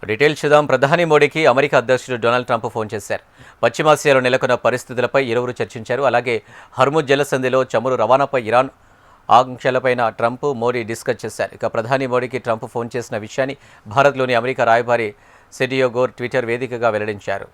Detail చూద్దాం. ప్రధాని మోడీకి అమెరికా అధ్యక్షుడు డొనాల్డ్ ట్రంప్ ఫోన్ చేశారు. పశ్చిమాసియాలో నెలకొన్న పరిస్థితులపై ఇరువురు చర్చించారు. అలాగే హర్ముజ్ జలసంధిలో చమురు రవాణాపై ఇరాన్ ఆంక్షలపైన ట్రంప్ మోడీ డిస్కస్ చేశారు. ఇక ప్రధాని మోడీకి ట్రంప్ ఫోన్ చేసిన విషయాన్ని భారత్లోని అమెరికా రాయబారి సెడియో గోర్ ట్విట్టర్ వేదికగా వెల్లడించారు.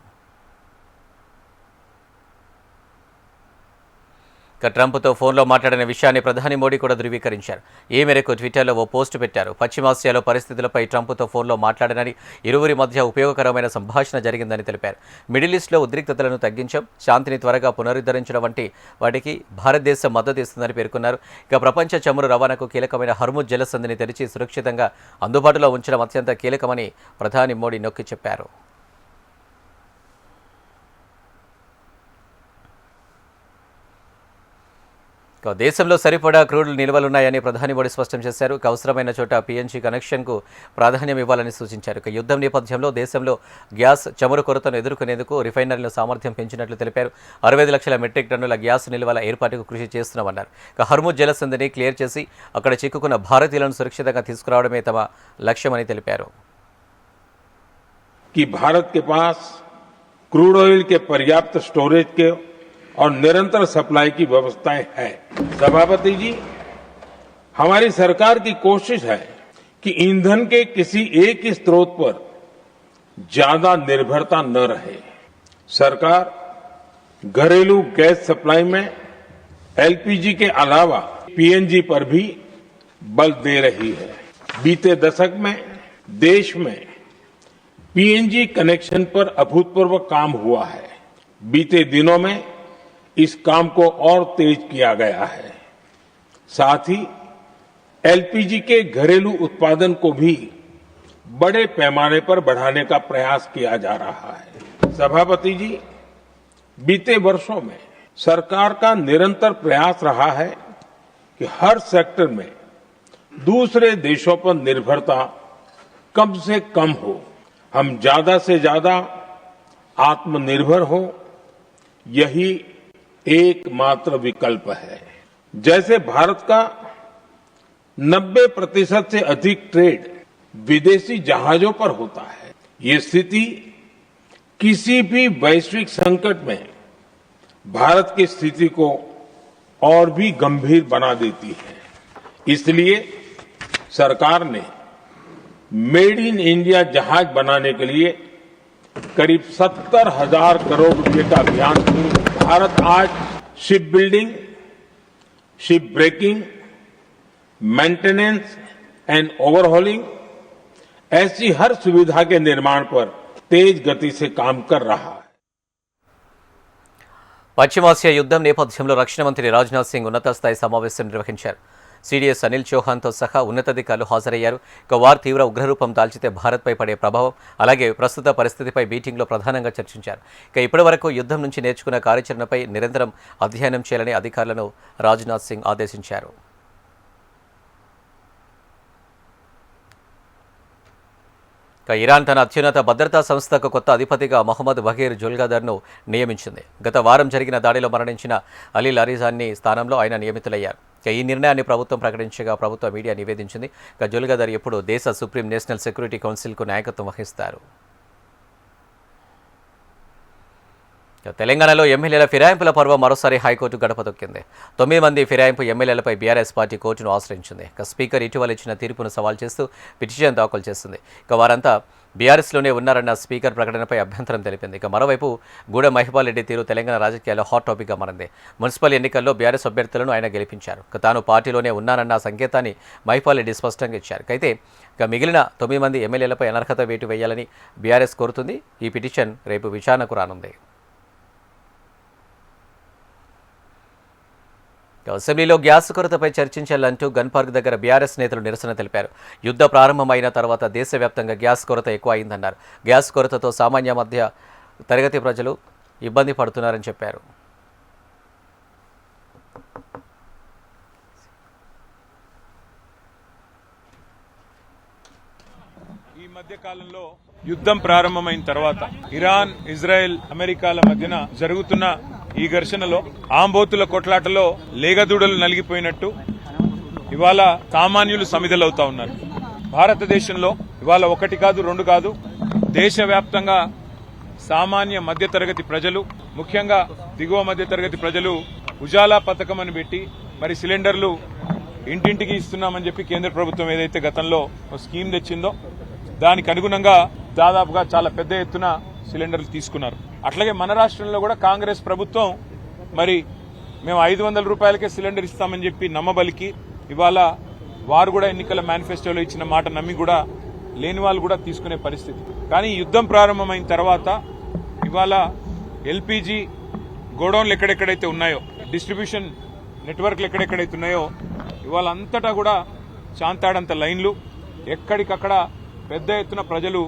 ఇక ట్రంప్తో ఫోన్లో మాట్లాడిన విషయాన్ని ప్రధాని మోడీ కూడా ధృవీకరించారు. ఈ మేరకు ట్విట్టర్లో ఓ పోస్టు పెట్టారు. పశ్చిమాసియాలో పరిస్థితులపై ట్రంప్తో ఫోన్లో మాట్లాడనని, ఇరువురి మధ్య ఉపయోగకరమైన సంభాషణ జరిగిందని తెలిపారు. మిడిల్ ఈస్ట్లో ఉద్రిక్తతలను తగ్గించడం, శాంతిని త్వరగా పునరుద్ధరించడం వంటి వాటికి భారతదేశం మద్దతు ఇస్తుందని పేర్కొన్నారు. ఇక ప్రపంచ చమురు రవాణాకు కీలకమైన హర్ముజ్ జలసంధిని తెరిచి సురక్షితంగా అందుబాటులో ఉంచడం అత్యంత కీలకమని ప్రధాని మోడీ నొక్కి చెప్పారు. దేశంలో సరిపడా క్రూడ్ నిల్వలున్నాయని ప్రధాని మోడీ స్పష్టం చేశారు. అవసరమైన చోట పీఎన్జీ కనెక్షన్కు ప్రాధాన్యం ఇవ్వాలని సూచించారు. యుద్ధం నేపథ్యంలో దేశంలో గ్యాస్ చమురు కొరతను ఎదుర్కొనేందుకు రిఫైనరీల సామర్థ్యం పెంచినట్లు తెలిపారు. 65 లక్షల మెట్రిక్ టన్నుల గ్యాస్ నిల్వల ఏర్పాటుకు కృషి చేస్తున్నామన్నారు. హర్ముజ్ జలసంధిని క్లియర్ చేసి అక్కడ చిక్కుకున్న భారతీయులను సురక్షితంగా తీసుకురావడమే తమ లక్ష్యమని తెలిపారు. भारत के पास क्रूड ऑयल के पर्याप्त स्टोरेज के और निरंतर सप्लाई की व्यवस्थाएं है। सभापति जी, हमारी सरकार की कोशिश है कि ईंधन के किसी एक ही स्रोत पर ज्यादा निर्भरता न रहे। सरकार घरेलू गैस सप्लाई में एलपीजी के अलावा पीएनजी पर भी बल दे रही है। बीते दशक में देश में पीएनजी कनेक्शन पर अभूतपूर्व काम हुआ है। बीते दिनों में इस काम को और तेज किया गया है। साथ ही एलपीजी के घरेलू उत्पादन को भी बड़े पैमाने पर बढ़ाने का प्रयास किया जा रहा है। सभापति जी, बीते वर्षों में सरकार का निरंतर प्रयास रहा है कि हर सेक्टर में दूसरे देशों पर निर्भरता कम से कम हो, हम ज्यादा से ज्यादा आत्मनिर्भर हो, यही एकमात्र विकल्प है। जैसे भारत का 90% से अधिक ट्रेड विदेशी जहाजों पर होता है, ये स्थिति किसी भी वैश्विक संकट में भारत की स्थिति को और भी गंभीर बना देती है। इसलिए सरकार ने मेड इन इंडिया जहाज बनाने के लिए करीब 70,000 करोड़ रुपए का अभियान शुरू। भारत आज ship building, ship breaking, maintenance and overhauling ऐसी हर सुविधा के निर्माण पर तेज गति से काम कर रहा है। పశ్చిమాసియా యుద్ధం నేపథ్యంలో రక్షణ మంత్రి రాజ్నాథ్ సింగ్ ఉన్నత స్థాయి సమావేశం నిర్వహించారు. సిడిఎస్ అనిల్ చౌహాన్తో సహా ఉన్నతాధికారులు హాజరయ్యారు. వార్ తీవ్ర ఉగ్రరూపం దాల్చితే భారత్పై పడే ప్రభావం, అలాగే ప్రస్తుత పరిస్థితిపై మీటింగ్లో ప్రధానంగా చర్చించారు. ఇప్పటి వరకు యుద్ధం నుంచి నేర్చుకున్న కార్యాచరణపై నిరంతరం అధ్యయనం చేయాలని అధికారులను రాజ్నాథ్ సింగ్ ఆదేశించారు. ఇరాన్ తన అత్యున్నత భద్రతా సంస్థకు కొత్త అధిపతిగా మహమ్మద్ బఘీర్ జుల్గాదర్ను నియమించింది. గత వారం జరిగిన దాడిలో మరణించిన అలీ లారిజాన్ని స్థానంలో ఆయన నియమితులయ్యారు. ఈ నిర్ణయాన్ని ప్రభుత్వం ప్రకటించగా ప్రభుత్వ మీడియా నివేదించింది. జుల్గాదర్ ఎప్పుడు దేశ సుప్రీం నేషనల్ సెక్యూరిటీ కౌన్సిల్కు నాయకత్వం వహిస్తారు. తెలంగాణలో ఎమ్మెల్యేల ఫిరాయింపుల పర్వం మరోసారి హైకోర్టు గడప తొక్కింది. 9 మంది ఫిరాయింపు ఎమ్మెల్యేలపై బీఆర్ఎస్ పార్టీ కోర్టును ఆశ్రయించింది. స్పీకర్ ఇటీవల ఇచ్చిన తీర్పును సవాల్ చేస్తూ పిటిషన్ దాఖలు చేసింది. వారంతా బీఆర్ఎస్లోనే ఉన్నారన్న స్పీకర్ ప్రకటనపై అభ్యంతరం తెలిపింది. మరోవైపు గూడెం మహిపాల్ రెడ్డి తీరు తెలంగాణ రాజకీయాల్లో హాట్ టాపిక్గా మారింది. మున్సిపల్ ఎన్నికల్లో బీఆర్ఎస్ అభ్యర్థులను ఆయన గెలిపించారు. తాను పార్టీలోనే ఉన్నానన్న సంకేతాన్ని మహిపాల్ రెడ్డి స్పష్టంగా ఇచ్చారు. అయితే మిగిలిన 9 మంది ఎమ్మెల్యేలపై అనర్హత వేటు వేయాలని బీఆర్ఎస్ కోరుతుంది. ఈ పిటిషన్ రేపు విచారణకు రానుంది. అసెంబ్లీలో గ్యాస్ కొరతపై చర్చించాలంటూ గన్ పార్క్ దగ్గర బీఆర్ఎస్ నేతలు నిరసన తెలిపారు. యుద్ధ ప్రారంభమైన తర్వాత దేశవ్యాప్తంగా గ్యాస్ కొరత ఎక్కువ అయిందన్నారు. గ్యాస్ కొరతతో సామాన్య మధ్య తరగతి ప్రజలు ఇబ్బంది పడుతున్నారని చెప్పారు. ఈ మధ్య కాలంలో యుద్ధం ప్రారంభమైన తర్వాత ఇరాన్, ఇజ్రాయెల్, అమెరికాల మధ్యన జరుగుతున్న ఈ ఘర్షణలో ఆంబోతుల కొట్లాటలో లేగదూడలు నలిగిపోయినట్టు ఇవాళ సామాన్యులు సమిధలవుతా ఉన్నారు. భారతదేశంలో ఇవాళ 1 కాదు 2 కాదు దేశవ్యాప్తంగా సామాన్య మధ్యతరగతి ప్రజలు, ముఖ్యంగా దిగువ మధ్యతరగతి ప్రజలు ఉజాలా పథకం అని పెట్టి మరి సిలిండర్లు ఇంటింటికి ఇస్తున్నామని చెప్పి కేంద్ర ప్రభుత్వం ఏదైతే గతంలో ఒక స్కీమ్ తెచ్చిందో దానికి అనుగుణంగా దాదాపుగా చాలా పెద్ద ఎత్తున సిలిండర్లు తీసుకున్నారు. అట్లాగే మన రాష్ట్రంలో కూడా కాంగ్రెస్ ప్రభుత్వం మరి మేము 500 రూపాయలకే సిలిండర్ ఇస్తామని చెప్పి నమ్మబలికి ఇవాళ వారు కూడా ఎన్నికల మేనిఫెస్టోలో ఇచ్చిన మాట నమ్మి కూడా లేని వాళ్ళు కూడా తీసుకునే పరిస్థితి. కానీ యుద్ధం ప్రారంభమైన తర్వాత ఇవాళ ఎల్పీజీ గోడౌన్లు ఎక్కడెక్కడైతే ఉన్నాయో, డిస్ట్రిబ్యూషన్ నెట్వర్క్లు ఎక్కడెక్కడైతే ఉన్నాయో ఇవాళ అంతటా కూడా చాంతాడంత లైన్లు, ఎక్కడికక్కడ పెద్ద ఎత్తున ప్రజలు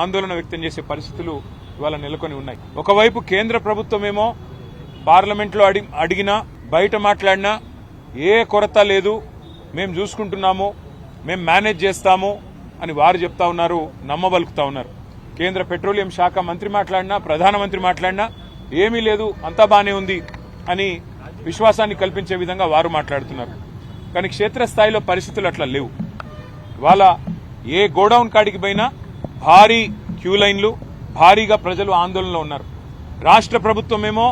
ఆందోళన వ్యక్తం చేసే పరిస్థితులు ఇవాళ నెలకొని ఉన్నాయి. ఒకవైపు కేంద్ర ప్రభుత్వమేమో పార్లమెంట్లో అడిగినా బయట మాట్లాడినా ఏ కొరత లేదు, మేము చూసుకుంటున్నాము, మేము మేనేజ్ చేస్తాము అని వారు చెప్తా ఉన్నారు, నమ్మబలుకుతా ఉన్నారు. కేంద్ర పెట్రోలియం శాఖ మంత్రి మాట్లాడినా, ప్రధానమంత్రి మాట్లాడినా ఏమీ లేదు, అంతా బానే ఉంది అని విశ్వాసాన్ని కల్పించే విధంగా వారు మాట్లాడుతున్నారు. కానీ క్షేత్రస్థాయిలో పరిస్థితులు అట్లా లేవు. ఇవాళ ఏ గోడౌన్ కాడికి పోయినా భారీ క్యూ లైన్లు, భారీగా ప్రజలు ఆందోళనలో ఉన్నారు. రాష్ట్ర ప్రభుత్వమేమో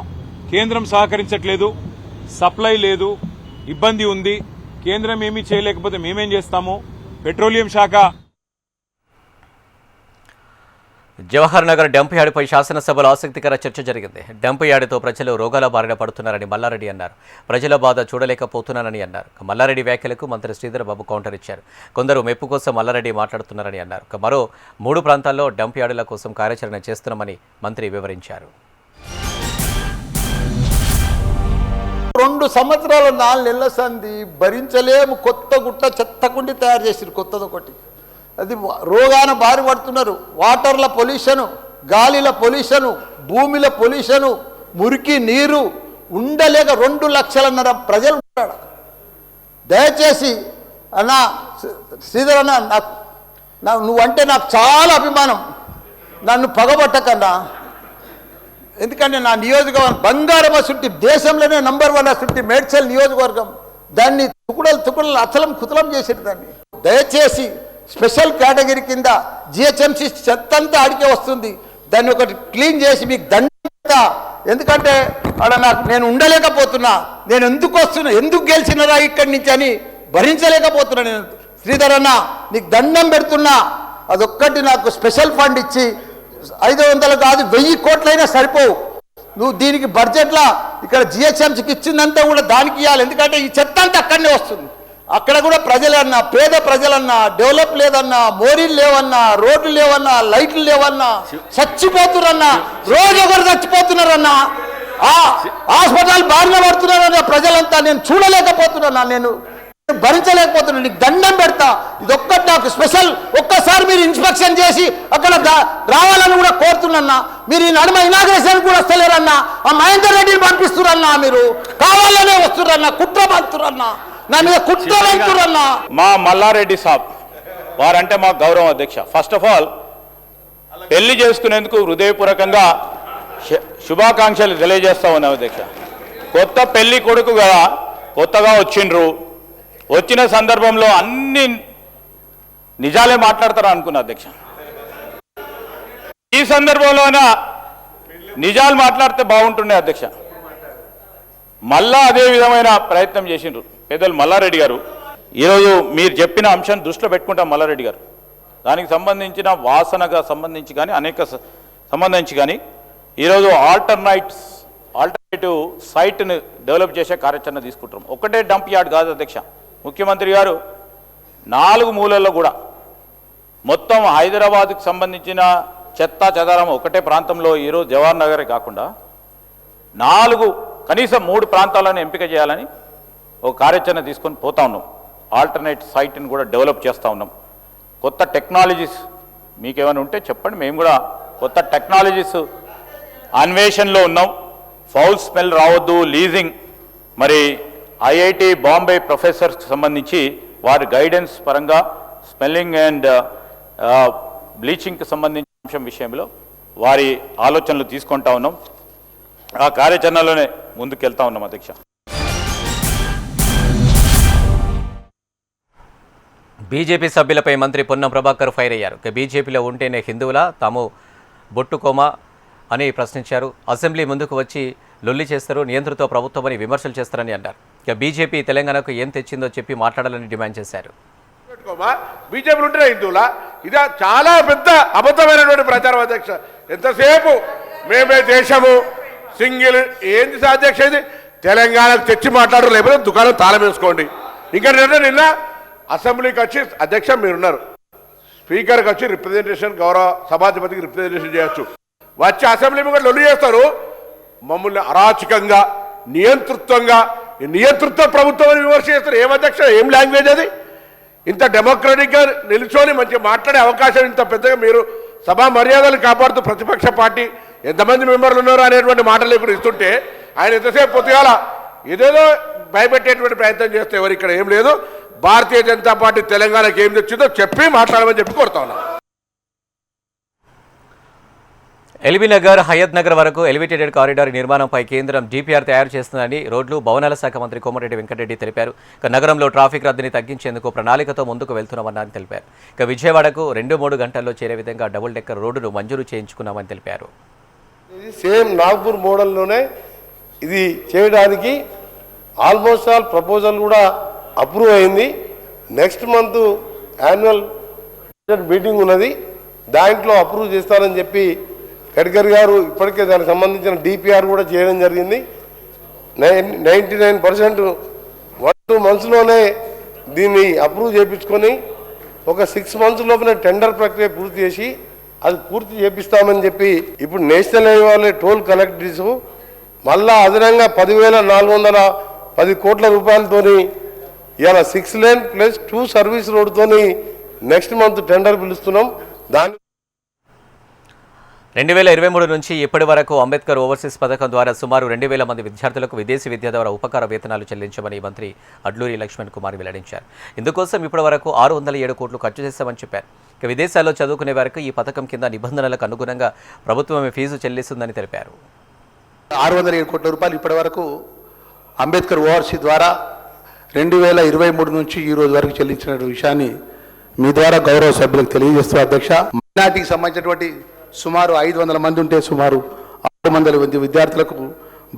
కేంద్రం సహకరించట్లేదు, సప్లై లేదు, ఇబ్బంది ఉంది, కేంద్రం ఏమీ చేయలేకపోతే మేమేం చేస్తాము. పెట్రోలియం శాఖ జవహర్ నగర్ డంప్ యార్డుపై శాసనసభలో ఆసక్తికర చర్చ జరిగింది. డంప్ యార్డుతో ప్రజలు రోగాల బారిన పడుతున్నారని మల్లారెడ్డి అన్నారు. ప్రజల బాధ చూడలేకపోతున్నానని అన్నారు. మల్లారెడ్డి వ్యాఖ్యలకు మంత్రి శ్రీధర్ బాబు కౌంటర్ ఇచ్చారు. కొందరు మెప్పు కోసం మల్లారెడ్డి మాట్లాడుతున్నారని అన్నారు. మరో 3 ప్రాంతాల్లో డంప్ యార్డుల కోసం కార్యాచరణ చేస్తున్నామని మంత్రి వివరించారు. 2 సంవత్సరాలు 4 నెలల సంది భరించలేము. కొత్త గుట్ట చెత్తకుండి తయారు చేసిరు, కొత్తదొకటి. అది రోగాన బారి పడుతున్నారు. వాటర్ల పొల్యూషను, గాలిల పొల్యూషను, భూమిల పొల్యూషను, మురికి నీరు ఉండలేక 2 లక్షలన్నర ప్రజలు ఉంటాడు. దయచేసి అన్న శ్రీధర్ అన్న, నువ్వంటే నాకు చాలా అభిమానం, నన్ను పగబట్టకన్నా. ఎందుకంటే నా నియోజకవర్గం బంగారం అసుంటి, దేశంలోనే నంబర్ 1 అసుంటి మేడ్చల్ నియోజకవర్గం. దాన్ని తుకుడలు అచలం కుతలం చేసేది. దాన్ని దయచేసి స్పెషల్ కేటగిరీ కింద జిహెచ్ఎంసీ చెత్తంతా ఆడికే వస్తుంది, దాన్ని ఒకటి క్లీన్ చేసి మీకు దండ. ఎందుకంటే అక్కడ నేను ఉండలేకపోతున్నా, నేను ఎందుకు వస్తున్నా, ఎందుకు గెలిచినరా ఇక్కడి నుంచి అని భరించలేకపోతున్నా. నేను శ్రీధర్ అన్న నీకు దండం పెడుతున్నా, అదొక్కటి నాకు స్పెషల్ ఫండ్ ఇచ్చి 500 కాదు 1000 కోట్లైనా సరిపోవు. నువ్వు దీనికి బడ్జెట్లో ఇక్కడ జిహెచ్ఎంసీకి ఇచ్చిందంతా కూడా దానికి ఇవ్వాలి. ఎందుకంటే ఈ చెత్త అంతా అక్కడనే వస్తుంది. అక్కడ కూడా ప్రజలన్నా, పేద ప్రజలన్నా, డెవలప్ లేదన్నా, మోరీలు లేవన్నా, రోడ్లు లేవన్నా, లైట్లు లేవన్నా, చచ్చిపోతున్నారన్నా, రోజు ఒకరు చచ్చిపోతున్నారన్నా, హాస్పిటల్ బారిన పడుతున్నారన్న ప్రజలంతా. నేను చూడలేకపోతున్నా, నేను భరించలేకపోతున్నా. నీకు దండం పెడతా, ఇదొక్కటి నాకు స్పెషల్. ఒక్కసారి మీరు ఇన్స్పెక్షన్ చేసి అక్కడ రావాలని కూడా కోరుతున్నా. మీరు ఈ నడుమ ఇనాగ్రేషన్ కూడా వస్తలేరన్నా, ఆ మహేందర్ రెడ్డిని పంపిస్తురన్నా, మీరు కావాలనే వస్తురన్నా, కుట్ర పంపుతురన్నా, నా మీద కుట్ర పంపుతురన్నా. మా మల్లారెడ్డి సాబ్ వారంటే మా గౌరవం అధ్యక్ష. ఫస్ట్ ఆఫ్ ఆల్ పెళ్లి చేసుకునేందుకు హృదయపూర్వకంగా శుభాకాంక్షలు తెలియజేస్తా ఉన్నాం అధ్యక్ష. కొత్త పెళ్లి కొడుకు కదా, కొత్తగా వచ్చిండ్రు, వచ్చిన సందర్భంలో అన్ని నిజాలే మాట్లాడతారా అనుకున్నా అధ్యక్ష. ఈ సందర్భంలోన నిజాలు మాట్లాడితే బాగుంటుండే అధ్యక్ష. మళ్ళా అదే విధమైన ప్రయత్నం చేసిండ్రు పెద్దలు మల్లారెడ్డి గారు. ఈరోజు మీరు చెప్పిన అంశాన్ని దృష్టిలో పెట్టుకుంటాం మల్లారెడ్డి గారు. దానికి సంబంధించిన వాసనగా సంబంధించి కానీ అనేక సంబంధించి కానీ ఈరోజు ఆల్టర్నేటివ్ సైట్ని డెవలప్ చేసే కార్యాచరణ తీసుకుంటాం. ఒకటే డంప్ యార్డ్ కాదు అధ్యక్ష. ముఖ్యమంత్రి గారు 4 మూలల్లో కూడా మొత్తం హైదరాబాద్కి సంబంధించిన చెత్త చెదారం ఒకటే ప్రాంతంలో ఈరోజు జవహర్ నగరే కాకుండా 4 కనీసం 3 ప్రాంతాలను ఎంపిక చేయాలని ఒక కార్యాచరణ తీసుకొని పోతా ఉన్నాం. ఆల్టర్నేట్ సైట్ని కూడా డెవలప్ చేస్తూ ఉన్నాం. కొత్త టెక్నాలజీస్ మీకేమైనా ఉంటే చెప్పండి, మేము కూడా కొత్త టెక్నాలజీస్ అన్వేషణలో ఉన్నాం. ఫౌల్ స్మెల్ రావద్దు, లీజింగ్, మరి ఐఐటి బాంబే ప్రొఫెసర్స్కి సంబంధించి వారి గైడెన్స్ పరంగా స్మెల్లింగ్ అండ్ బ్లీచింగ్కి సంబంధించిన అంశం విషయంలో వారి ఆలోచనలు తీసుకుంటా ఉన్నాం. ఆ కార్యాచరణలోనే ముందుకెళ్తా ఉన్నాం అధ్యక్ష. బీజేపీ సభ్యులపై మంత్రి పొన్నం ప్రభాకర్ ఫైర్ అయ్యారు. బీజేపీలో ఉంటేనే హిందువులా తాము బొట్టుకోమా అని ప్రశ్నించారు. అసెంబ్లీ ముందుకు వచ్చి లొల్లి చేస్తారు, నియంతృత్వ ప్రభుత్వమని విమర్శలు చేస్తారని అన్నారు. బీజేపీ తెలంగాణకు ఏం తెచ్చిందో చెప్పి మాట్లాడాలని డిమాండ్ చేశారు. బీజేపీ ఉంటే హిందువులా? ఇది చాలా పెద్ద అబద్ధమైనటువంటి ప్రచారం అధ్యక్ష. ఎంతసేపు మేమే దేశము సింగిల్ ఏంది అధ్యక్ష? ఇది తెలంగాణకు తెచ్చి మాట్లాడరు, లేకపోతే దుకాణం తాళం వేసుకోండి. ఇంకా నిన్న అసెంబ్లీకి వచ్చి అధ్యక్ష మీరున్నారు, స్పీకర్కి వచ్చి రిప్రజెంటేషన్ గౌరవ సభాధిపతికి రిప్రజెంటేషన్ చేయొచ్చు, వచ్చి అసెంబ్లీ మీద లొల్లి చేస్తారు. మమ్మల్ని అరాచకంగా నియంతృత్వంగా నియంతృత్వ ప్రభుత్వం విమర్శ చేస్తారు. ఏం అధ్యక్ష, ఏం లాంగ్వేజ్ అది? ఇంత డెమోక్రటిక్గా నిలుచొని మంచిగా మాట్లాడే అవకాశం ఇంత పెద్దగా మీరు సభా మర్యాదలు కాపాడుతూ ప్రతిపక్ష పార్టీ ఎంతమంది మెంబర్లు ఉన్నారో అనేటువంటి మాటలు ఇప్పుడు ఇస్తుంటే ఆయన ఎంతసేపు పొద్దుగాల ఏదేదో భయపెట్టేటువంటి ప్రయత్నం చేస్తే ఎవరు ఇక్కడ ఏం లేదు. భారతీయ జనతా పార్టీ తెలంగాణకి ఏం తెచ్చిందో చెప్పి మాట్లాడమని చెప్పి కోరుతా ఉన్నాం. ఎల్బీనగర్ హయత్ నగర్ వరకు ఎలివేటెడ్ కారిడార్ నిర్మాణంపై కేంద్రం DPR తయారు చేస్తుందని రోడ్లు భవనాల శాఖ మంత్రి కోమటిరెడ్డి వెంకటరెడ్డి తెలిపారు. నగరంలో ట్రాఫిక్ రద్దీని తగ్గించేందుకు ప్రణాళికతో ముందుకు వెళ్తున్నామని తెలిపారు. విజయవాడకు 2-3 గంటల్లో చేరే విధంగా డబుల్ డెక్కర్ రోడ్డును మంజూరు చేయించుకున్నామని తెలిపారు. ఇది సేమ్ నాగ్పూర్ మోడల్లోనే ఇది చేయడానికి ఆల్మోస్ట్ ఆల్ ప్రపోజల్ కూడా అప్రూవ్ అయింది. నెక్స్ట్ మంత్ యాన్యువల్ మీటింగ్ ఉన్నది, దాంట్లో అప్రూవ్ చేస్తారని చెప్పి గడ్కరీ గారు ఇప్పటికే దానికి సంబంధించిన DPR కూడా చేయడం జరిగింది. 99% 1-2 మంత్స్లోనే దీన్ని అప్రూవ్ చేయించుకొని ఒక 6 మంత్స్ లోపల టెండర్ ప్రక్రియ పూర్తి చేసి అది పూర్తి చేపిస్తామని చెప్పి ఇప్పుడు నేషనల్ హైవే టోల్ కలెక్ట్ చేసు మళ్ళా అదనంగా 10,410 కోట్ల రూపాయలతోని ఇవాళ 6 లేన్ ప్లస్ 2 సర్వీస్ రోడ్తోని నెక్స్ట్ మంత్ టెండర్ పిలుస్తున్నాం. దాని 2023 నుంచి ఇప్పటి వరకు అంబేద్కర్ ఓవర్సీస్ పథకం ద్వారా సుమారు 2,000 మంది విద్యార్థులకు విదేశీ విద్య ద్వారా ఉపకార వేతనాలు చెల్లించమని మంత్రి అడ్లూరి లక్ష్మణ్ కుమార్ వెల్లడించారు. ఇందుకోసం ఇప్పటి వరకు 607 కోట్లు ఖర్చు చేశామని చెప్పారు. విదేశాల్లో చదువుకునే వారికి ఈ పథకం కింద నిబంధనలకు అనుగుణంగా ప్రభుత్వమే ఫీజు చెల్లిస్తుందని తెలిపారు. 607 కోట్ల రూపాయలు ఇప్పటి వరకు అంబేద్కర్ ఓవర్సీ ద్వారా 2023 నుంచి ఈ రోజు వరకు చెల్లించిన విషయాన్ని మీ ద్వారా గౌరవ సభ్యులకు తెలియజేస్తూ అధ్యక్ష, మైనార్టీకి సంబంధించినటువంటి సుమారు 500 మంది ఉంటే సుమారు 600 మంది విద్యార్థులకు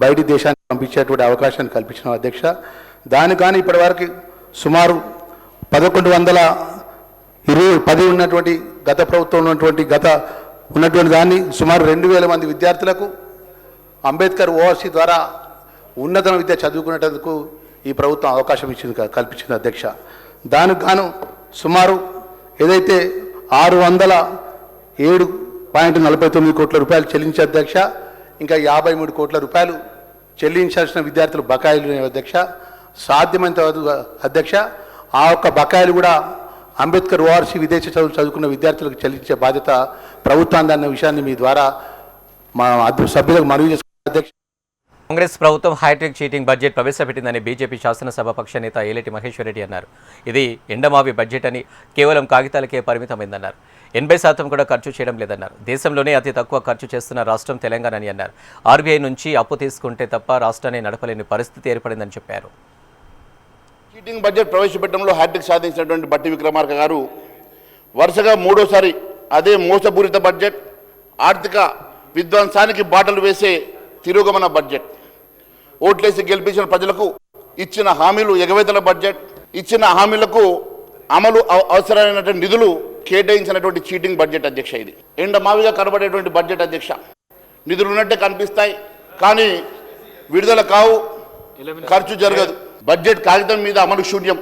బయటి దేశానికి పంపించేటువంటి అవకాశాన్ని కల్పించిన అధ్యక్ష. దానికి కానీ ఇప్పటి వరకు సుమారు 1110 ఉన్నటువంటి గత ప్రభుత్వం ఉన్నటువంటి దాన్ని సుమారు 2,000 మంది విద్యార్థులకు అంబేద్కర్ ఓవర్సీ ద్వారా ఉన్నత విద్య చదువుకునేందుకు ఈ ప్రభుత్వం అవకాశం కల్పించింది అధ్యక్ష. దానికి గాను సుమారు ఏదైతే 607.49 కోట్ల రూపాయలు చెల్లించే అధ్యక్ష, ఇంకా 53 కోట్ల రూపాయలు చెల్లించాల్సిన విద్యార్థులు బకాయిలు అధ్యక్ష. సాధ్యమైనంత అధ్యక్ష ఆ ఒక్క బకాయిలు కూడా అంబేద్కర్ ఓవర్సీ విదేశీ చదువుకున్న విద్యార్థులకు చెల్లించే బాధ్యత ప్రభుత్వాన్ని అన్న విషయాన్ని మీ ద్వారా మా సభ్యులకు మనవి చేసుకున్న అధ్యక్ష. కాంగ్రెస్ ప్రభుత్వం హైటెక్ చీటింగ్ బడ్జెట్ ప్రవేశపెట్టిందని బీజేపీ శాసనసభ పక్ష నేత ఏలేటి మహేశ్వర్ రెడ్డి అన్నారు. ఇది ఎండమావి బడ్జెట్ అని, కేవలం కాగితాలకే పరిమితమైందన్నారు. 80% కూడా ఖర్చు చేయడం లేదన్నారు. దేశంలోనే అతి తక్కువ ఖర్చు చేస్తున్న రాష్ట్రం తెలంగాణ అని అన్నారు. RBI నుంచి అప్పు తీసుకుంటే తప్ప రాష్ట్రాన్ని నడపలేని పరిస్థితి ఏర్పడిందని చెప్పారు. చీటింగ్ బడ్జెట్ ప్రవేశపెట్టడంలో హ్యాట్రిక్ సాధించినటువంటి బట్టి విక్రమార్క గారు వరుసగా 3వసారి అదే మోసపూరిత బడ్జెట్, ఆర్థిక విధ్వంసానికి బాటలు వేసే తిరోగమన బడ్జెట్, ఓట్లేసి గెలిపించిన ప్రజలకు ఇచ్చిన హామీలు ఎగవేతల బడ్జెట్, ఇచ్చిన హామీలకు అమలు అవసరమైనటువంటి నిధులు కేటాయించినటువంటి చీటింగ్ బడ్జెట్ అధ్యక్ష. ఇది ఎండమావిగా కనబడేటువంటి బడ్జెట్ అధ్యక్ష. నిధులు ఉన్నట్టే కనిపిస్తాయి కానీ విడుదల కావు, ఖర్చు జరగదు. బడ్జెట్ కాగితం మీద అమలు శూన్యం.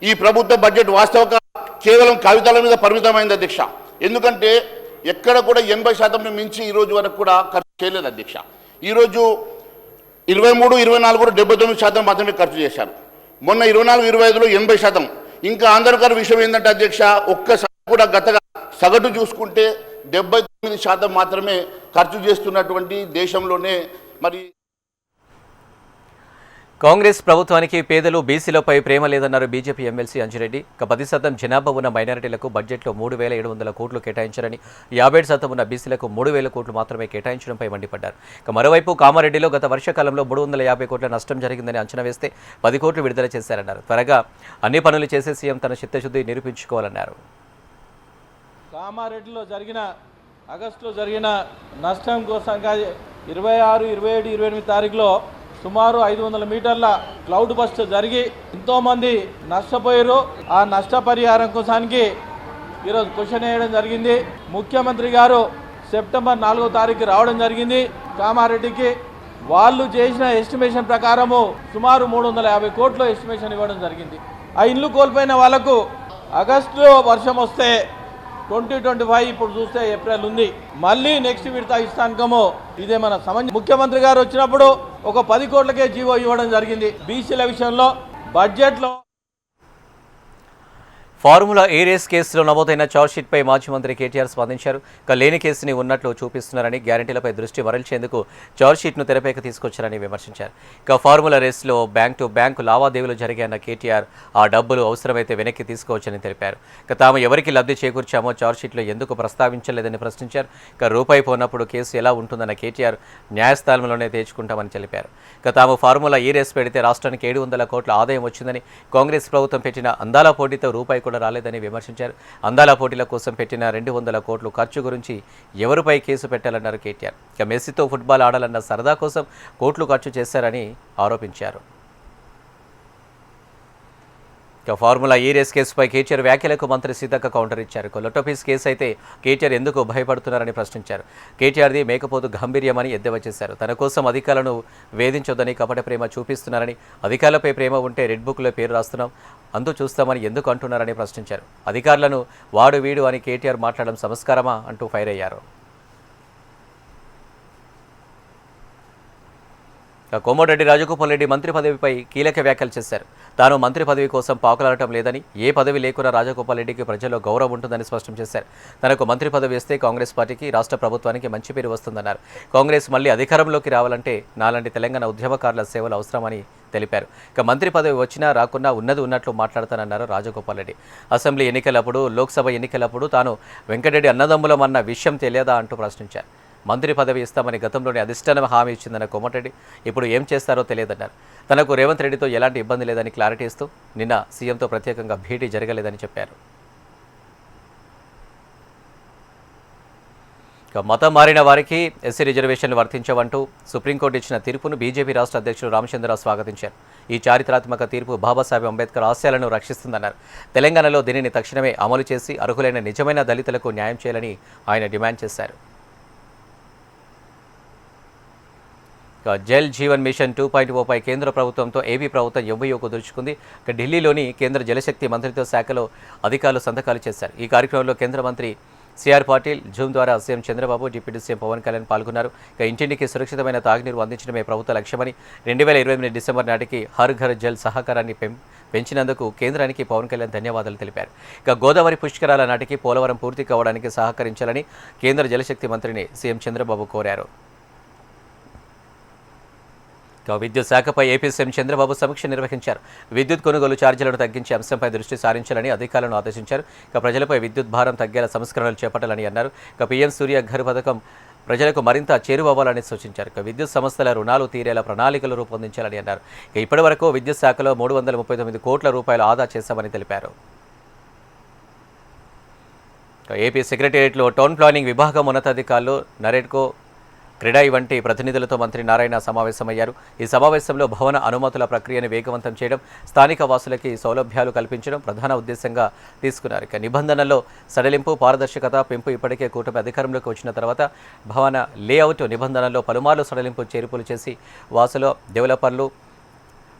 ఈ ప్రభుత్వ బడ్జెట్ వాస్తవంగా కేవలం కాగితాల మీద పరిమితమైంది అధ్యక్ష. ఎందుకంటే ఎక్కడ కూడా 80% మించి ఈ రోజు వరకు కూడా ఖర్చు చేయలేదు అధ్యక్ష. ఈరోజు 23-24 కూడా 79% మాత్రమే ఖర్చు చేశారు. మొన్న 24-25లో 80%. ఇంకా ఆంధ్రకర విషయం ఏంటంటే అధ్యక్ష, ఒక్కసారి కూడా గతగా సగటు చూసుకుంటే 79% మాత్రమే ఖర్చు చేస్తున్నటువంటి దేశంలోనే మరి కాంగ్రెస్ ప్రభుత్వానికి పేదలు బీసీలపై ప్రేమ లేదన్నారు బీజేపీ ఎమ్మెల్సీ అంజిరెడ్డి. 10% జనాభా ఉన్న మైనారిటీలకు బడ్జెట్లో 3,700 కోట్లు కేటాయించారని, 57% ఉన్న బీసీలకు 3,000 కోట్లు మాత్రమే కేటాయించడంపై మండిపడ్డారు. మరోవైపు కామారెడ్డిలో గత వర్షాకాలంలో 350 కోట్ల నష్టం జరిగిందని అంచనా వేస్తే 10 కోట్లు విడుదల చేశారన్నారు. త్వరగా అన్ని పనులు చేసే సీఎం తన చిత్తశుద్ధి నిరూపించుకోవాలన్నారు. కామారెడ్డిలో ఆగస్టులో జరిగిన నష్టం కోసం 26, 27, 28 తారీఖులో సుమారు 500 మీటర్ల క్లౌడ్ బస్ట్ జరిగి ఎంతోమంది నష్టపోయారు. ఆ నష్టపరిహారం కోసానికి ఈరోజు క్వశ్చన్ వేయడం జరిగింది. ముఖ్యమంత్రి గారు సెప్టెంబర్ 4వ తారీఖు రావడం జరిగింది కామారెడ్డికి. వాళ్ళు చేసిన ఎస్టిమేషన్ ప్రకారము సుమారు 350 కోట్లు ఎస్టిమేషన్ ఇవ్వడం జరిగింది. ఆ ఇల్లు కోల్పోయిన వాళ్లకు ఆగస్టులో వర్షం వస్తే 2025 ఇప్పుడు చూస్తే ఏప్రిల్ ఉంది, మళ్ళీ నెక్స్ట్ విడత ఇస్తానికము ఇదే మన ముఖ్యమంత్రి గారు వచ్చినప్పుడు ఒక 10 కోట్లకే జీవో ఇవ్వడం జరిగింది. బీసీల విషయంలో బడ్జెట్లో ఫార్ములా ఏ రేస్ కేసులో నమోదైన ఛార్జ్షీట్పై మాజీ మంత్రి కేటీఆర్ స్పందించారు. లేని కేసుని ఉన్నట్లు చూపిస్తున్నారని, గ్యారంటీలపై దృష్టి మరల్చేందుకు ఛార్జ్షీట్ను తెరపైకి తీసుకొచ్చారని విమర్శించారు. ఫార్ములా రేస్లో బ్యాంక్ టు బ్యాంకు లావాదేవీలు జరిగాయన్న కేటీఆర్ ఆ డబ్బులు అవసరమైతే వెనక్కి తీసుకోవచ్చని తెలిపారు. తాము ఎవరికి లబ్ధి చేకూర్చామో ఛార్జ్షీట్లో ఎందుకు ప్రస్తావించలేదని ప్రశ్నించారు. రూపాయి పోనప్పుడు కేసు ఎలా ఉంటుందన్న కేటీఆర్ న్యాయస్థానంలోనే తేల్చుకుంటామని తెలిపారు. తాము ఫార్ములా ఈ రేస్ పెడితే రాష్ట్రానికి 700 కోట్ల ఆదాయం వచ్చిందని, కాంగ్రెస్ ప్రభుత్వం పెట్టిన అందాల పోటీతో రూపాయి కూడా రాలేదని విమర్శించారు. అందాల పోటీల కోసం పెట్టిన 200 కోట్లు ఖర్చు గురించి ఎవరిపై కేసు పెట్టాలన్నారు కేటీఆర్. మెస్సీతో ఫుట్బాల్ ఆడాలన్న సరదా కోసం కోట్లు ఖర్చు చేశారని ఆరోపించారు. ఫార్ములా ఈ రేస్ కేసుపై కేటీఆర్ వ్యాఖ్యలకు మంత్రి సీతక్క కౌంటర్ ఇచ్చారు. లొట్టోపీస్ కేసు అయితే కేటీఆర్ ఎందుకు భయపడుతున్నారని ప్రశ్నించారు. కేటీఆర్ది మేకపోతు గంభీర్యమని ఎద్దేవా చేశారు. తన కోసం అధికారులను వేధించొద్దని, కపట ప్రేమ చూపిస్తున్నారని, అధికారులపై ప్రేమ ఉంటే రెడ్ బుక్లో పేరు రాస్తున్నాం, అందు చూస్తామని ఎందుకు అంటున్నారని ప్రశ్నించారు. అధికారులను వాడు వీడు అని కేటీఆర్ మాట్లాడడం సంస్కారమా అంటూ ఫైర్ అయ్యారు. కోమటిరెడ్డి రాజగోపాల్ రెడ్డి మంత్రి పదవిపై కీలక వ్యాఖ్యలు చేశారు. తాను మంత్రి పదవి కోసం పాకులాడటం లేదని, ఏ పదవి లేకున్నా రాజగోపాల్ రెడ్డికి ప్రజల్లో గౌరవం ఉంటుందని స్పష్టం చేశారు. తనకు మంత్రి పదవి ఇస్తే కాంగ్రెస్ పార్టీకి, రాష్ట్ర ప్రభుత్వానికి మంచి పేరు వస్తుందన్నారు. కాంగ్రెస్ మళ్లీ అధికారంలోకి రావాలంటే నాలాంటి తెలంగాణ ఉద్యమకారుల సేవలు అవసరమని తెలిపారు. మంత్రి పదవి వచ్చినా రాకున్నా ఉన్నది ఉన్నట్లు మాట్లాడతానన్నారు రాజగోపాల్ రెడ్డి. అసెంబ్లీ ఎన్నికలప్పుడు, లోక్సభ ఎన్నికలప్పుడు తాను వెంకటరెడ్డి అన్నదమ్ములమన్న విషయం తెలియదా అంటూ ప్రశ్నించారు. మంత్రి పదవి ఇస్తామని గతంలోనే అధిష్టానం హామీ ఇచ్చిందన్న కోమటిరెడ్డి ఇప్పుడు ఏం చేస్తారో తెలియదన్నారు. తనకు రేవంత్ రెడ్డితో ఎలాంటి ఇబ్బంది లేదని క్లారిటీ ఇస్తూ నిన్న సీఎంతో ప్రత్యేకంగా భేటీ జరగలేదని చెప్పారు. మతం మారిన వారికి ఎస్సీ రిజర్వేషన్లు వర్తించవంటూ సుప్రీంకోర్టు ఇచ్చిన తీర్పును బీజేపీ రాష్ట్ర అధ్యక్షుడు రామచంద్రరావు స్వాగతించారు. ఈ చారిత్రాత్మక తీర్పు బాబాసాహెబ్ అంబేద్కర్ ఆశయాలను రక్షిస్తుందన్నారు. తెలంగాణలో దీనిని తక్షణమే అమలు చేసి అర్హులైన నిజమైన దళితులకు న్యాయం చేయాలని ఆయన డిమాండ్ చేశారు. జల్ జీవన్ మిషన్ 2.0పై కేంద్ర ప్రభుత్వంతో ఏపీ ప్రభుత్వం ఎంఓయూ కుదుర్చుకుంది. ఢిల్లీలోని కేంద్ర జలశక్తి మంత్రిత్వ శాఖలో అధికారులు సంతకాలు చేశారు. ఈ కార్యక్రమంలో కేంద్ర మంత్రి సిఆర్ పాటిల్, జూమ్ ద్వారా CM Chandrababu, deputy CM Pawan Kalyan పాల్గొన్నారు. ఇంటింటికి సురక్షితమైన తాగునీరు అందించడమే ప్రభుత్వ లక్ష్యమని, 2028 డిసెంబర్ నాటికి హర్ ఘర్ జల్ సహకారాన్ని పెంచినందుకు కేంద్రానికి పవన్ కళ్యాణ్ ధన్యవాదాలు తెలిపారు. గోదావరి పుష్కరాల నాటికి పోలవరం పూర్తి కావడానికి సహకరించాలని కేంద్ర జలశక్తి మంత్రిని సీఎం చంద్రబాబు కోరారు. విద్యుత్ శాఖపై ఏపీ సీఎం చంద్రబాబు సమీక్ష నిర్వహించారు. విద్యుత్ కొనుగోలు ఛార్జీలను తగ్గించే అంశంపై దృష్టి సారించాలని అధికారులను ఆదేశించారు. ప్రజలపై విద్యుత్ భారం తగ్గేలా సంస్కరణలు చేపట్టాలని అన్నారు. పీఎం సూర్య ఘర్ పథకం ప్రజలకు మరింత చేరువవ్వాలని సూచించారు. విద్యుత్ సంస్థల రుణాలు తీరేలా ప్రణాళికలు రూపొందించాలని అన్నారు. ఇప్పటి వరకు విద్యుత్ శాఖలో 339 కోట్ల రూపాయలు ఆదా చేశామని తెలిపారు. ఏపీ సెక్రటేరియట్లో టౌన్ ప్లానింగ్ విభాగం ఉన్నతాధికారులు, నరేడ్కో, క్రెడాయి వంటి ప్రతినిధులతో మంత్రి నారాయణ సమావేశమయ్యారు. ఈ సమావేశంలో భవన అనుమతుల ప్రక్రియను వేగవంతం చేయడం, స్థానిక వాసులకి సౌలభ్యాలు కల్పించడం ప్రధాన ఉద్దేశంగా తీసుకున్నారు. నిబంధనల్లో సడలింపు, పారదర్శకత పెంపు ఇప్పటికే కూటమి అధికారంలోకి వచ్చిన తర్వాత భవన లేఅవుట్ నిబంధనల్లో పలుమార్లు సడలింపు చేర్పులు చేసి వాసులు, డెవలపర్లు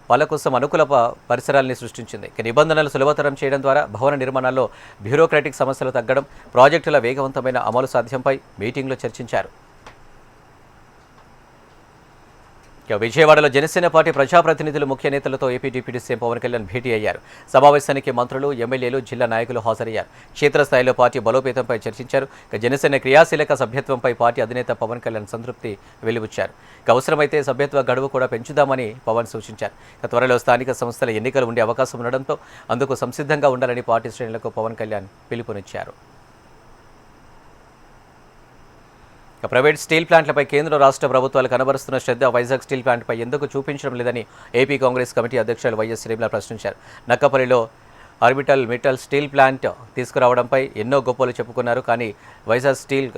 వాళ్ళ కోసం అనుకూల పరిసరాలని సృష్టించింది. నిబంధనలు సులభతరం చేయడం ద్వారా భవన నిర్మాణాల్లో బ్యూరోక్రాటిక్ సమస్యలు తగ్గడం, ప్రాజెక్టుల వేగవంతమైన అమలు సాధ్యంపై మీటింగ్లో చర్చించారు. ఇక విజయవాడలో జనసేన పార్టీ ప్రజాప్రతినిధులు ముఖ్య నేతలతో AP deputy CM Pawan Kalyan భేటీ అయ్యారు. సమావేశానికి మంత్రులు, ఎమ్మెల్యేలు, జిల్లా నాయకులు హాజరయ్యారు. క్షేత్రస్థాయిలో పార్టీ బలోపేతంపై చర్చించారు. ఇక జనసేన క్రియాశీలక సభ్యత్వంపై పార్టీ అధినేత పవన్ కళ్యాణ్ సంతృప్తి వెలిబుచ్చారు. ఇక అవసరమైతే సభ్యత్వ గడువు కూడా పెంచుదామని పవన్ సూచించారు. ఇక త్వరలో స్థానిక సంస్థల ఎన్నికలు ఉండే అవకాశం ఉండడంతో అందుకు సంసిద్ధంగా ఉండాలని పార్టీ శ్రేణులకు పవన్ కళ్యాణ్ పిలుపునిచ్చారు. ప్రైవేట్ స్టీల్ ప్లాంట్లపై కేంద్ర రాష్ట్ర ప్రభుత్వాలు కనబరుస్తున్న శ్రద్ధ వైజాగ్ స్టీల్ ప్లాంట్పై ఎందుకు చూపించడం లేదని ఏపీ కాంగ్రెస్ కమిటీ అధ్యక్షులు వైఎస్ శ్రీనివాస్ ప్రశ్నించారు. నక్కపల్లిలో ఆర్బిటల్ మెటల్ స్టీల్ ప్లాంట్ తీసుకురావడంపై ఎన్నో గొప్పలు చెప్పుకున్నారు. కానీ వైజాగ్ స్టీల్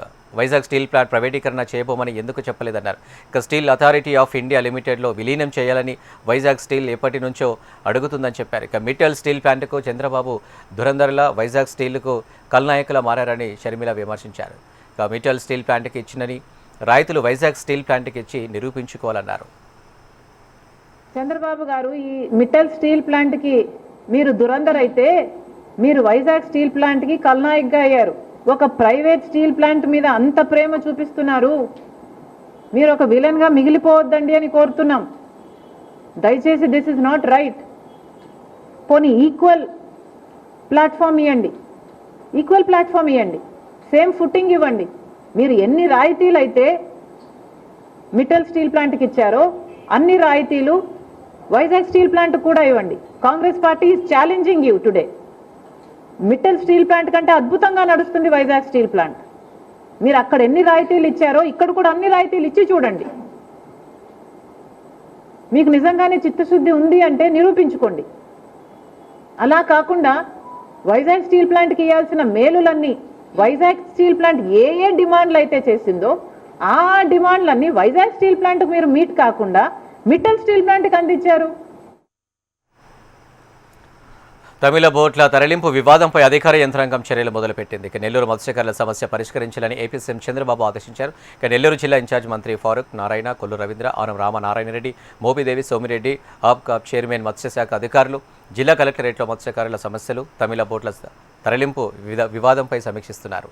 ప్లాంట్ ప్రైవేటీకరణ చేయబోమని ఎందుకు చెప్పలేదన్నారు. ఇక స్టీల్ అథారిటీ ఆఫ్ ఇండియా లిమిటెడ్లో విలీనం చేయాలని వైజాగ్ స్టీల్ ఎప్పటి నుంచో అడుగుతుందని చెప్పారు. ఇక మెటల్ స్టీల్ ప్లాంట్కు చంద్రబాబు ధురంధర్లా, వైజాగ్ స్టీల్కు కల్నాయకులా మారారని షర్మిల విమర్శించారు. మెటల్ స్టీల్ ప్లాంట్కి ఇచ్చినని రైతులు వైజాగ్ స్టీల్ ప్లాంట్కి ఇచ్చి నిరూపించుకోవాలన్నారు. చంద్రబాబు గారు ఈ మెటల్ స్టీల్ ప్లాంట్కి మీరు దురంధర్ అయితే మీరు వైజాగ్ స్టీల్ ప్లాంట్కి కల్నాయక్గా అయ్యారు. ఒక ప్రైవేట్ స్టీల్ ప్లాంట్ మీద అంత ప్రేమ చూపిస్తున్నారు, మీరు ఒక విలన్గా మిగిలిపోవద్దండి అని కోరుతున్నాం. దయచేసి దిస్ ఇస్ నాట్ రైట్. పోనీ ఈక్వల్ ప్లాట్ఫామ్ ఇవ్వండి, సేమ్ ఫుట్టింగ్ ఇవ్వండి. మీరు ఎన్ని రాయితీలు అయితే మెటల్ స్టీల్ ప్లాంట్కి ఇచ్చారో అన్ని రాయితీలు వైజాగ్ స్టీల్ ప్లాంట్ కూడా ఇవ్వండి. Congress party is challenging you today. Metal steel plant కంటే అద్భుతంగా నడుస్తుంది వైజాగ్ స్టీల్ ప్లాంట్. మీరు అక్కడ ఎన్ని రాయితీలు ఇచ్చారో ఇక్కడ కూడా అన్ని రాయితీలు ఇచ్చి చూడండి. మీకు నిజంగానే చిత్తశుద్ధి ఉంది అంటే నిరూపించుకోండి. అలా కాకుండా వైజాగ్ స్టీల్ ప్లాంట్కి ఇవ్వాల్సిన మేలులన్నీ వైజాగ్ స్టీల్ ప్లాంట్ ఏ డిమాండ్లు అయితే చేసిందో ఆ డిమాండ్లన్నీ వైజాగ్ స్టీల్ ప్లాంట్కు మీరు మీట్ కాకుండా మెటల్ స్టీల్ ప్లాంట్కి అందించారు. తమిళ బోట్ల తరలింపు వివాదంపై అధికార యంత్రాంగం చర్యలు మొదలుపెట్టింది. ఇక నెల్లూరు మత్స్యకారుల సమస్య పరిష్కరించాలని ఏపీ సీఎం చంద్రబాబు ఆదేశించారు. ఇక నెల్లూరు జిల్లా ఇన్ఛార్జ్ మంత్రి ఫారూక్ నారాయణ, కొల్లు రవీంద్ర, ఆనం రామనారాయణరెడ్డి, మోపిదేవి, సోమిరెడ్డి, ఆప్కాప్ చైర్మన్, మత్స్యశాఖ అధికారులు జిల్లా కలెక్టరేట్లో మత్స్యకారుల సమస్యలు, తమిళ బోట్ల తరలింపు వివాదంపై సమీక్షిస్తున్నారు.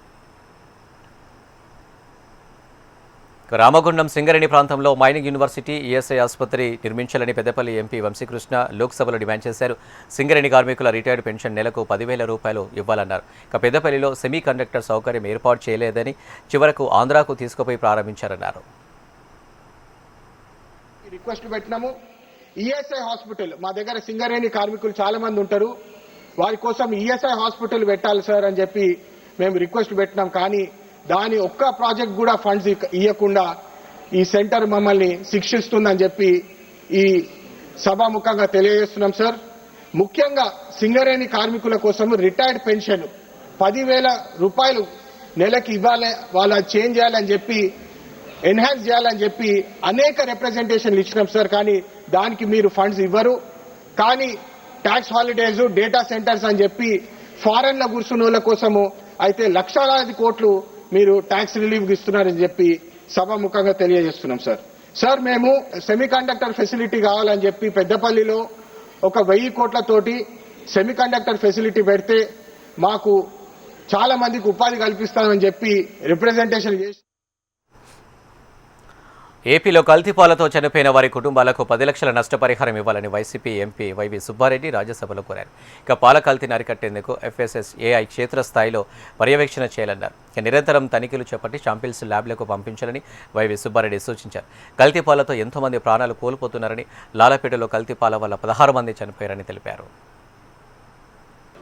రామగుండం సింగరేణి ప్రాంతంలో మైనింగ్ యూనివర్సిటీ, ఈఎస్ఐ ఆసుపత్రి నిర్మించాలని పెద్దపల్లి ఎంపీ వంశీకృష్ణ లోక్సభలో డిమాండ్ చేశారు. సింగరేణి కార్మికుల రిటైర్డ్ పెన్షన్ నెలకు 10,000 రూపాయలు ఇవ్వాలన్నారు. ఇక పెద్దపల్లిలో సెమీ కండక్టర్ సౌకర్యం ఏర్పాటు చేయలేదని చివరకు ఆంధ్రాకు తీసుకుపోయి ప్రారంభించారన్నారు. రిక్వెస్ట్ పెట్టినాము. ఈఎస్ఐ హాస్పిటల్ మా దగ్గర సింగరేణి కార్మికులు చాలా మంది ఉంటారు, వారి కోసం ఈఎస్ఐ హాస్పిటల్ పెట్టాలి సార్ అని చెప్పి మేము రిక్వెస్ట్ పెట్టినాం. కానీ దాని ఒక్క ప్రాజెక్ట్ కూడా ఫండ్స్ ఇవ్వకుండా ఈ సెంటర్ మమ్మల్ని శిక్షిస్తుందని చెప్పి ఈ సభాముఖంగా తెలియజేస్తున్నాం సార్. ముఖ్యంగా సింగరేణి కార్మికుల కోసం రిటైర్డ్ పెన్షన్ 10,000 రూపాయలు నెలకి ఇవ్వాలి, వాళ్ళ చేంజ్ చేయాలని చెప్పి, ఎన్హాన్స్ చేయాలని చెప్పి అనేక రిప్రజెంటేషన్లు ఇచ్చినాం సార్. కానీ దానికి మీరు ఫండ్స్ ఇవ్వరు. కానీ ట్యాక్స్ హాలిడేస్, డేటా సెంటర్స్ అని చెప్పి ఫారెన్ లో కూర్చున్న వాళ్ళ కోసము అయితే లక్షలాది కోట్లు మీరు ట్యాక్స్ రిలీఫ్ ఇస్తున్నారని చెప్పి సభాముఖంగా తెలియజేస్తున్నాం సార్. సార్ మేము సెమీ కండక్టర్ ఫెసిలిటీ కావాలని చెప్పి పెద్దపల్లిలో 1,000 కోట్లతోటి సెమీ కండక్టర్ ఫెసిలిటీ పెడితే మాకు చాలా మందికి ఉపాధి కల్పిస్తామని చెప్పి రిప్రజెంటేషన్ చేసి ఏపీలో కల్తీపాలతో చనిపోయిన వారి కుటుంబాలకు 10 లక్షల నష్టపరిహారం ఇవ్వాలని వైసీపీ ఎంపీ వైవి సుబ్బారెడ్డి రాజ్యసభలో కోరారు. ఇక పాల కల్తీని అరికట్టేందుకు FSSAI క్షేత్రస్థాయిలో పర్యవేక్షణ చేయాలన్నారు. ఇక నిరంతరం తనిఖీలు చేపట్టి శాంపిల్స్ ల్యాబ్లకు పంపించాలని వైవి సుబ్బారెడ్డి సూచించారు. కల్తీపాలతో ఎంతో మంది ప్రాణాలు కోల్పోతున్నారని, లాలపేటలో కల్తీపాల వల్ల 16 మంది చనిపోయారని తెలిపారు.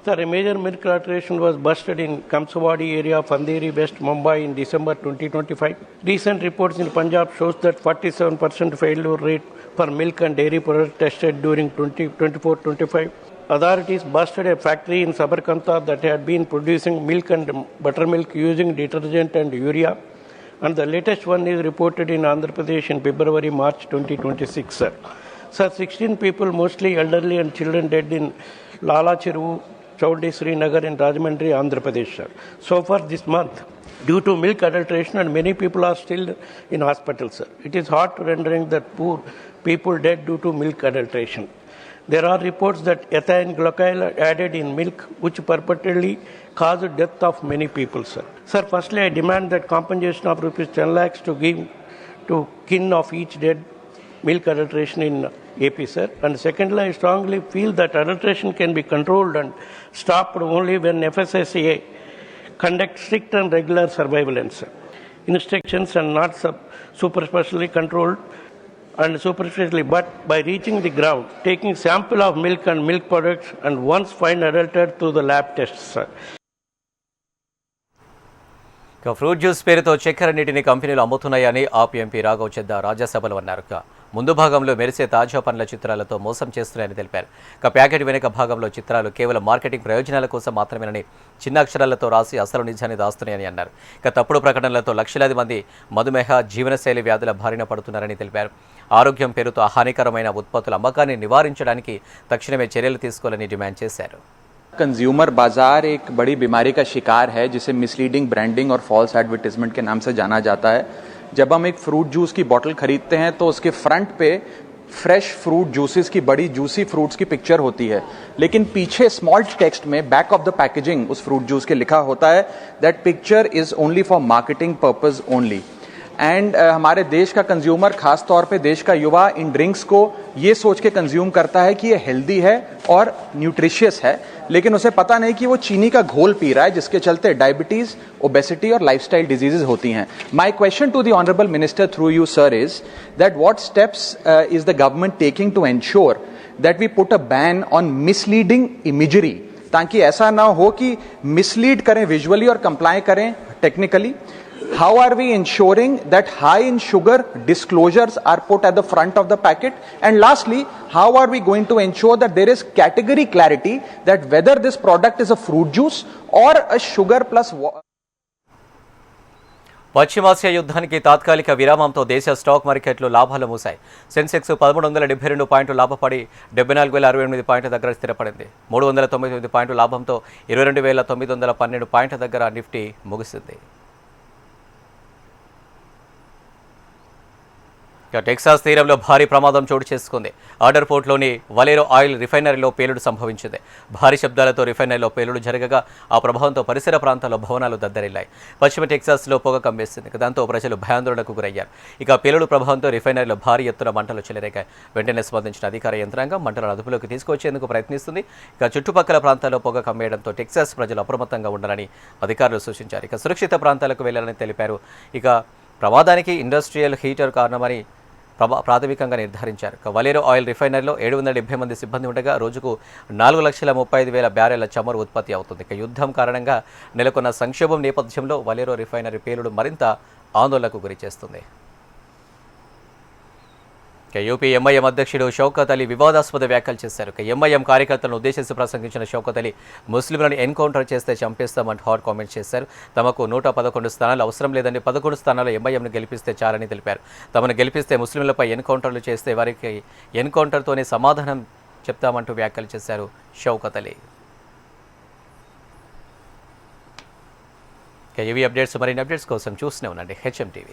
Sir, a major milk alteration was busted in Kamsawadi area of Andheri, West Mumbai in December 2025. Recent reports in Punjab shows that 47% failure rate for milk and dairy products tested during 2024-25. Authorities busted a factory in Sabarkantha that had been producing milk and buttermilk using detergent and urea. And the latest one is reported in Andhra Pradesh in February-March 2026. Sir, 16 people, mostly elderly and children, dead in Lala Cheru, Chowdi, Srinagar in Rajahmundry, Andhra Pradesh. So far this month, due to milk adulteration, and many people are still in hospital, sir. It is heart-rending that poor people dead due to milk adulteration. There are reports that ethylene glycol added in milk, which purportedly caused death of many people, sir. Sir, firstly, I demand that compensation of rupees 10 lakhs to give to kin of each dead milk adulteration in AP, sir. And secondly, I strongly feel that adulteration can be controlled and stopped only when FSSAI conduct strict and regular surveillance instructions and not superficially controlled and superficially, but by reaching the ground, taking sample of milk and milk products and once find adulterated through the lab tests, sir. Fruit juice పేరుతో చక్కెర నీటిని కంపెనీలు అమ్ముతున్నాయని ఆప్ MP Raghav Chadha రాజ్యసభలో అన్నారు. ముందు భాగంలో మెరిసే తాజా పనుల చిత్రాలతో మోసం చేస్తున్నాయని తెలిపారు. ప్యాకెట్ వెనుక భాగంలో చిత్రాలు కేవలం మార్కెటింగ్ ప్రయోజనాల కోసం మాత్రమేనని చిన్న అక్షరాలతో రాసి అసలు నిజాన్ని దాస్తున్నాయని అన్నారు. తప్పుడు ప్రకటనలతో లక్షలాది మంది మధుమేహ జీవనశైలి వ్యాధుల బారిన పడుతున్నారని తెలిపారు. ఆరోగ్యం పేరుతో హానికరమైన ఉత్పత్తుల అమ్మకాన్ని నివారించడానికి తక్షణమే చర్యలు తీసుకోవాలని డిమాండ్ చేశారు. कंज्यूमर बाजार एक बड़ी बीमारी का शिकार है जिसे मिसलीडिंग ब्रांडिंग और फॉल्स एडवर्टीजमेंट के नाम से जाना जाता है. जब हम एक फ्रूट जूस की बोतल खरीदते हैं तो उसके फ्रंट पे फ्रेश फ्रूट जूसेस की बड़ी जूसी फ्रूट्स की पिक्चर होती है, लेकिन पीछे स्मॉल टेक्स्ट में बैक ऑफ द पैकेजिंग उस फ्रूट जूस के लिखा होता है that picture is only for marketing purpose only. And हमारे देश का कंज्यूमर, खास तौर पे देश का युवा, इन ड्रिंक्स को ये सोच के कंज्यूम करता है कि ये हेल्दी है और न्यूट्रिशियस है, लेकिन उसे पता नहीं कि वो चीनी का घोल पी रहा है जिसके चलते डायबिटीज, ओबेसिटी और लाइफस्टाइल डिजीजेज होती हैं. My question to the honourable minister through you sir is that what steps is the government taking to ensure that we put a ban on misleading imagery, ताकि ऐसा ना हो कि mislead करें visually और comply करें technically. How are we ensuring that high in sugar disclosures are put at the front of the packet? And lastly, how are we going to ensure that there is category clarity that whether this product is a fruit juice or a sugar plus water? పశ్చిమాసియా యుద్ధానికి తాత్కాలిక విరామంతో దేశ stock మార్కెట్లు లాభాలు మూశాయి. సెన్సెక్స్ 1372 పాయింట్లు లాభపడి 74,068 పాయింట్ల దగ్గర స్థిరపడింది. 399 పాయింట్ల లాభంతో 22,912 పాయింట్ల దగ్గర నిఫ్టీ ముగిసింది. టెక్సాస్ తీరంలో భారీ ప్రమాదం చోటు చేసుకుంది. ఆర్డర్ పోర్ట్లోని వలేరో ఆయిల్ రిఫైనరీలో పేలుడు సంభవించింది. భారీ శబ్దాలతో రిఫైనరీలో పేలుడు జరగగా ఆ ప్రభావంతో పరిసర ప్రాంతాల్లో భవనాలు దద్దరిల్లాయి. పశ్చిమ టెక్సాస్లో పొగ కమ్మేసింది. దాంతో ప్రజలు భయాందోళనకు గురయ్యారు. పేలుడు ప్రభావంతో రిఫైనరీలో భారీ ఎత్తున మంటలు చెలరేగాయి. వెంటనే స్పందించిన అధికార యంత్రాంగం మంటలను అదుపులోకి తీసుకొచ్చేందుకు ప్రయత్నిస్తుంది. చుట్టుపక్కల ప్రాంతాల్లో పొగ కమ్మేయడంతో టెక్సాస్ ప్రజలు అప్రమత్తంగా ఉండాలని అధికారులు సూచించారు. సురక్షిత ప్రాంతాలకు వెళ్లాలని తెలిపారు. ప్రమాదానికి ఇండస్ట్రియల్ హీటర్ కారణమని ప్రాథమికంగా నిర్ధారించారు. వలేరో ఆయిల్ రిఫైనరీలో 770 మంది సిబ్బంది ఉండగా రోజుకు 4,35,000 బ్యారెళ్ల చమురు ఉత్పత్తి అవుతుంది. యుద్ధం కారణంగా నెలకొన్న సంక్షోభం నేపథ్యంలో వలేరో రిఫైనరీ పేలుడు మరింత ఆందోళనకు గురిచేస్తుంది. యూపీ ఎంఐఎం అధ్యక్షుడు షౌకత్ అలీ వివాదాస్పద వ్యాఖ్యలు చేశారు. ఎంఐఎం కార్యకర్తలను ఉద్దేశించి ప్రసంగించిన షౌకత్ అలీ ముస్లింలను ఎన్కౌంటర్ చేస్తే చంపేస్తామంటూ హాట్ కామెంట్ చేశారు. తమకు 111 స్థానాలు అవసరం లేదని 11 స్థానాలు ఎంఐఎంను గెలిపిస్తే చాలని తెలిపారు. తమను గెలిపిస్తే ముస్లింలపై ఎన్కౌంటర్లు చేస్తే వారికి ఎన్కౌంటర్తోనే సమాధానం చెప్తామంటూ వ్యాఖ్యలు చేశారు షౌకత్ అలీ. ఇవి అప్డేట్స్. మరిన్ని అప్డేట్స్ కోసం చూస్తూనే ఉండండి HM TV.